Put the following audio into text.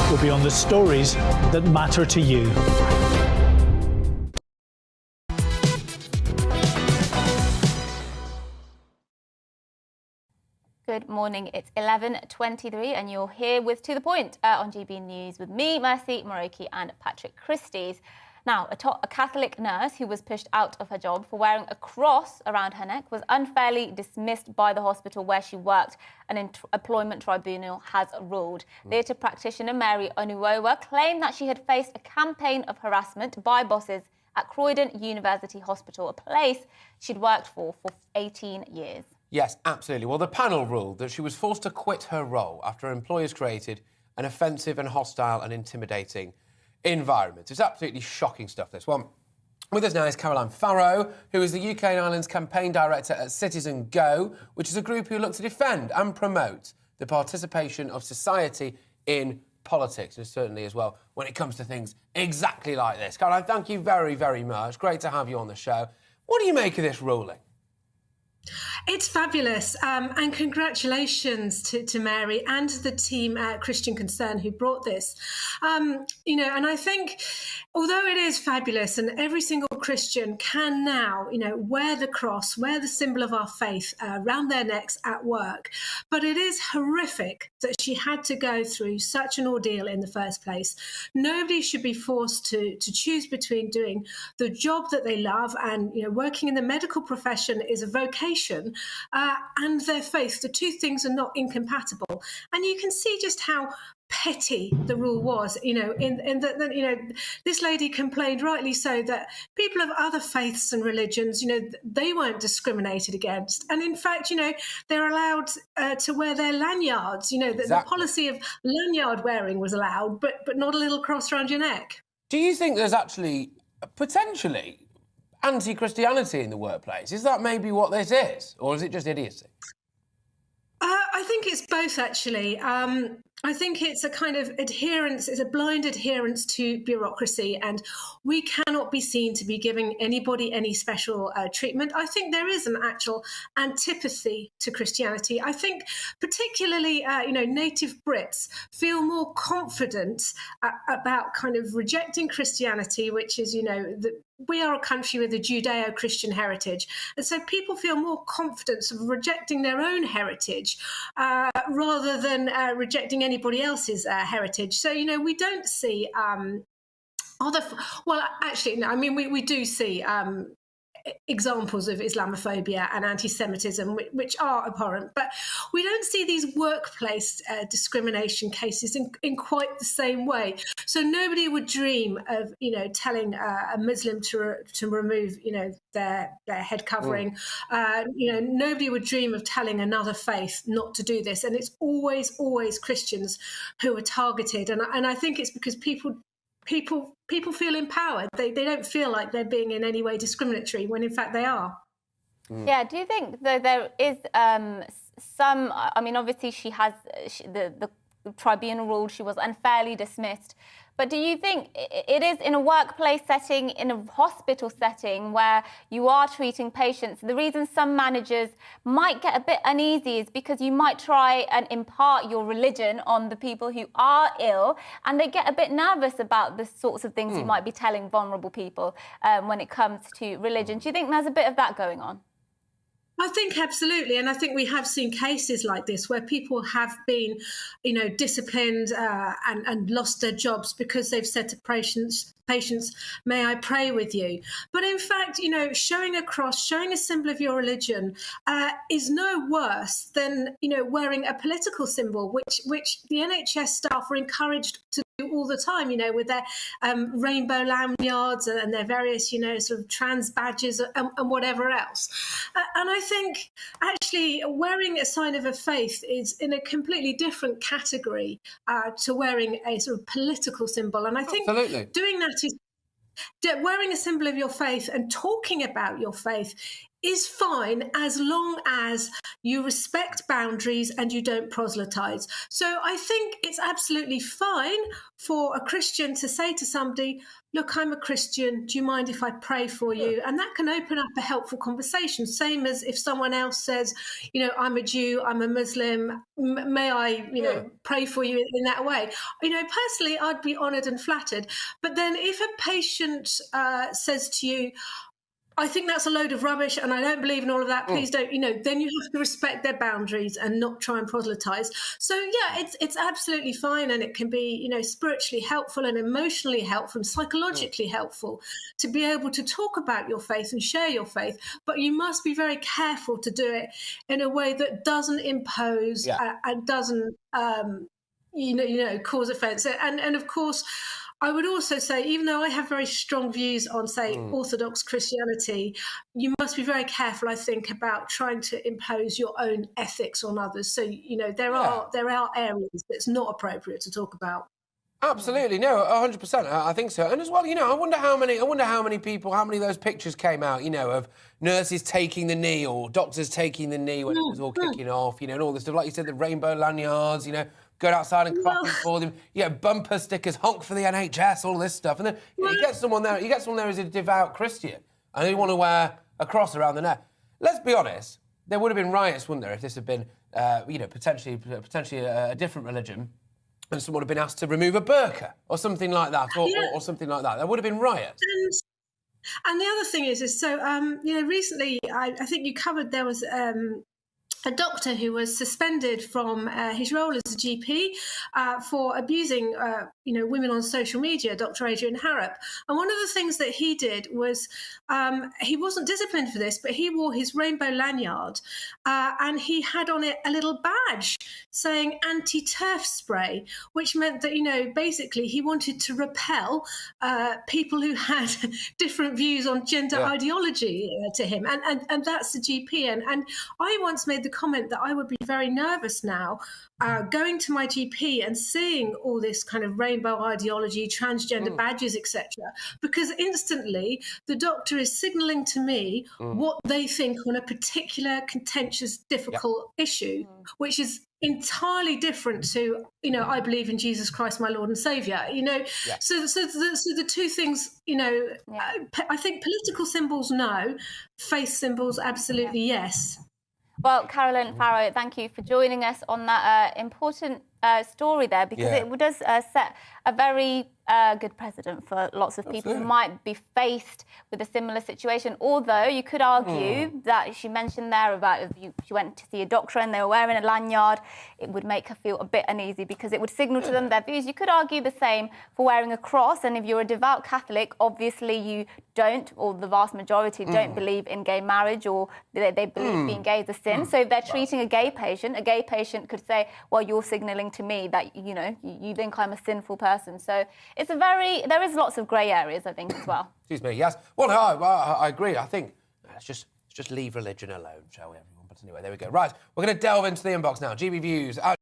will be on the stories that matter to you. Good morning, it's 11:23 and you're here with To The Point on GB News with me, Mercy Moroki and Patrick Christie's. Now, a Catholic nurse who was pushed out of her job for wearing a cross around her neck was unfairly dismissed by the hospital where she worked, an employment tribunal has ruled. Theatre practitioner Mary Onuoha claimed that she had faced a campaign of harassment by bosses at Croydon University Hospital, a place she'd worked for 18 years. Yes, absolutely. Well, the panel ruled that she was forced to quit her role after her employers created an offensive and hostile and intimidating environment. It's absolutely shocking stuff, this one. With us now is Caroline Farrow, who is the UK and Ireland's campaign director at Citizen Go, which is a group who look to defend and promote the participation of society in politics, and certainly as well when it comes to things exactly like this. Caroline, thank you very, very much. Great to have you on the show. What do you make of this ruling? It's fabulous, and congratulations to Mary and to the team at Christian Concern who brought this. And I think, although it is fabulous and every single Christian can now, wear the cross, wear the symbol of our faith around their necks at work, but it is horrific that she had to go through such an ordeal in the first place. Nobody should be forced to choose between doing the job that they love and, working in the medical profession is a vocation, and their faith. The two things are not incompatible. And you can see just how petty the rule was, in that, this lady complained, rightly so, that people of other faiths and religions, they weren't discriminated against. And in fact, they're allowed to wear their lanyards. Exactly. The policy of lanyard wearing was allowed, but not a little cross around your neck. Do you think there's actually, potentially, anti-Christianity in the workplace? Is that maybe what this is? Or is it just idiocy? I think it's both, actually. I think it's a kind of adherence, it's a blind adherence to bureaucracy, and we cannot be seen to be giving anybody any special treatment. I think there is an actual antipathy to Christianity. I think particularly, native Brits feel more confident about kind of rejecting Christianity, which is, we are a country with a Judeo-Christian heritage. And so people feel more confidence of rejecting their own heritage rather than rejecting anybody else's heritage. So, we don't see we do see examples of Islamophobia and anti-Semitism, which are abhorrent, but we don't see these workplace discrimination cases in quite the same way. So nobody would dream of, telling a Muslim to remove, their head covering. Nobody would dream of telling another faith not to do this. And it's always Christians who are targeted. And I think it's because people feel empowered. They don't feel like they're being in any way discriminatory when in fact they are. Yeah, do you think that there is some, obviously the tribunal ruled she was unfairly dismissed, but do you think it is in a workplace setting, in a hospital setting where you are treating patients, the reason some managers might get a bit uneasy is because you might try and impart your religion on the people who are ill, and they get a bit nervous about the sorts of things you might be telling vulnerable people when it comes to religion. Do you think there's a bit of that going on? I think absolutely. And I think we have seen cases like this where people have been, disciplined and lost their jobs because they've said to patients, may I pray with you? But in fact, showing a cross, showing a symbol of your religion is no worse than, wearing a political symbol, which the NHS staff are encouraged to do all the time, with their rainbow lanyards and their various, sort of trans badges and whatever else. And I think actually wearing a sign of a faith is in a completely different category to wearing a sort of political symbol. And I think doing that is wearing a symbol of your faith and talking about your faith is fine as long as you respect boundaries and you don't proselytize. So I think it's absolutely fine for a Christian to say to somebody, look, I'm a Christian, do you mind if I pray for you? And that can open up a helpful conversation, same as if someone else says, you know, I'm a Jew, I'm a Muslim, may I, you know, pray for you in that way? You know, personally, I'd be honoured and flattered. But then if a patient says to you, I think that's a load of rubbish and I don't believe in all of that, please don't, you know, then you have to respect their boundaries and not try and proselytize. So, yeah, it's absolutely fine, and it can be, you know, spiritually helpful and emotionally helpful and psychologically helpful to be able to talk about your faith and share your faith. But you must be very careful to do it in a way that doesn't impose and doesn't, cause offence. And of course, I would also say, even though I have very strong views on, say, Orthodox Christianity, you must be very careful, I think, about trying to impose your own ethics on others. So, you know, there are areas that's not appropriate to talk about. Absolutely, no, 100%. I think so. And as well, you know, I wonder how many of those pictures came out, you know, of nurses taking the knee or doctors taking the knee when it was all kicking off, you know, and all this stuff. Like you said, the rainbow lanyards, you know, going outside and clapping for them, you know, bumper stickers, honk for the NHS, all this stuff. And then you get someone there who's a devout Christian and they want to wear a cross around the neck. Let's be honest, there would have been riots, wouldn't there, if this had been, you know, potentially a different religion, and someone had been asked to remove a burqa or something like that, or something like that. There would have been riots. And the other thing is so, you know, recently, I think you covered there was a doctor who was suspended from his role as a GP for abusing, you know, women on social media, Dr. Adrian Harrop. And one of the things that he did was he wasn't disciplined for this, but he wore his rainbow lanyard and he had on it a little badge saying anti-turf spray, which meant that, you know, basically he wanted to repel people who had different views on gender ideology to him. And that's the GP. And I once made the comment that I would be very nervous now going to my GP and seeing all this kind of rainbow ideology, transgender badges, etc., because instantly the doctor is signalling to me what they think on a particular contentious, difficult issue, which is entirely different to, you know, I believe in Jesus Christ, my Lord and Saviour, you know. So the two things, you know, I think political symbols, no. Faith symbols, absolutely yes. Well, Carolyn Farrow, thank you for joining us on that important story there, because it does set a very good precedent for lots of people who might be faced with a similar situation. Although you could argue that she mentioned there about if she went to see a doctor and they were wearing a lanyard, it would make her feel a bit uneasy because it would signal to them their views. You could argue the same for wearing a cross, and if you're a devout Catholic, obviously you don't, or the vast majority don't believe in gay marriage, or they believe being gay is a sin. So if they're treating a gay patient could say, well, you're signalling to me that, you know, you think I'm a sinful person. So it's there is lots of grey areas, I think, as well. Excuse me, yes. Well, no, I agree. I think let's just leave religion alone, shall we, everyone? But anyway, there we go. Right, we're going to delve into the inbox now. GB Views.